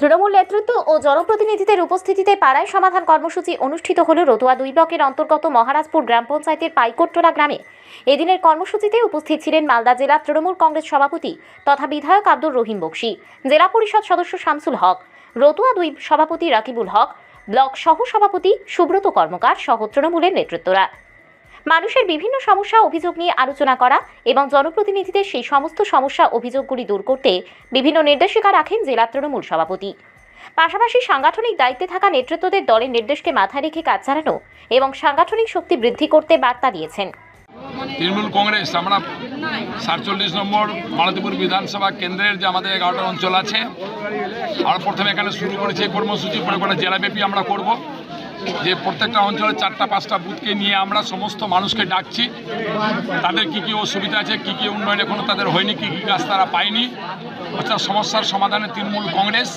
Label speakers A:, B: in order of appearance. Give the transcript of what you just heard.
A: তৃণমূল নেতৃত্ব ও জনপ্রতিনিধিদের উপস্থিতিতে পাড়ায় সমাধান কর্মসূচি অনুষ্ঠিত হল রতুয়া 2 ব্লকের অন্তর্গত মহারাজপুর গ্রাম পঞ্চায়েতের পাইকোট্টোলা গ্রামে। এদিনের কর্মসূচিতে উপস্থিত ছিলেন মালদা জেলা তৃণমূল কংগ্রেস সভাপতি তথা বিধায়ক আব্দুর রহিম বক্সী, জেলা পরিষদ সদস্য শামসুল হক, রতুয়া 2 সভাপতি রাকিবুল হক, ব্লক সহ সভাপতি সুব্রত কর্মকার সহ তৃণমূলের নেতৃত্বরা। মানুষের বিভিন্ন সমস্যা অভিযোগ নিয়ে আলোচনা করা এবং জনপ্রতিনিধিদের সেই সমস্ত সমস্যা অভিযোগগুলি দূর করতে বিভিন্ন নির্দেশিকা রাখেন জেলা তৃণমূল সভাপতি। পাশাপাশি সাংগঠনিক দায়িত্বে থাকা নেতৃত্বদের দলের নির্দেশকে মাথায় রেখে কাজ চালানো এবং সাংগঠনিক শক্তি বৃদ্ধি করতে বার্তা দিয়েছেন।
B: তৃণমূল কংগ্রেস আমরা 47 নম্বর মালতীপুর বিধানসভা কেন্দ্রের যে আমাদের 11টা অঞ্চল আছে, আমরা প্রথমে এখানে শুরু করেছি কর্মসূচি, পরে গোটা জেলাব্যাপী আমরা করব। যে প্রত্যেকটা অঞ্চলে 4টা-5টা বুথকে নিয়ে আমরা সমস্ত মানুষকে ডাকছি, তাদের কী কী অসুবিধা আছে, কী কী উন্নয়ন এখনও তাদের হয়নি, কী কী কাজ তারা পায়নি, অর্থাৎ সমস্যার সমাধানে তৃণমূল কংগ্রেস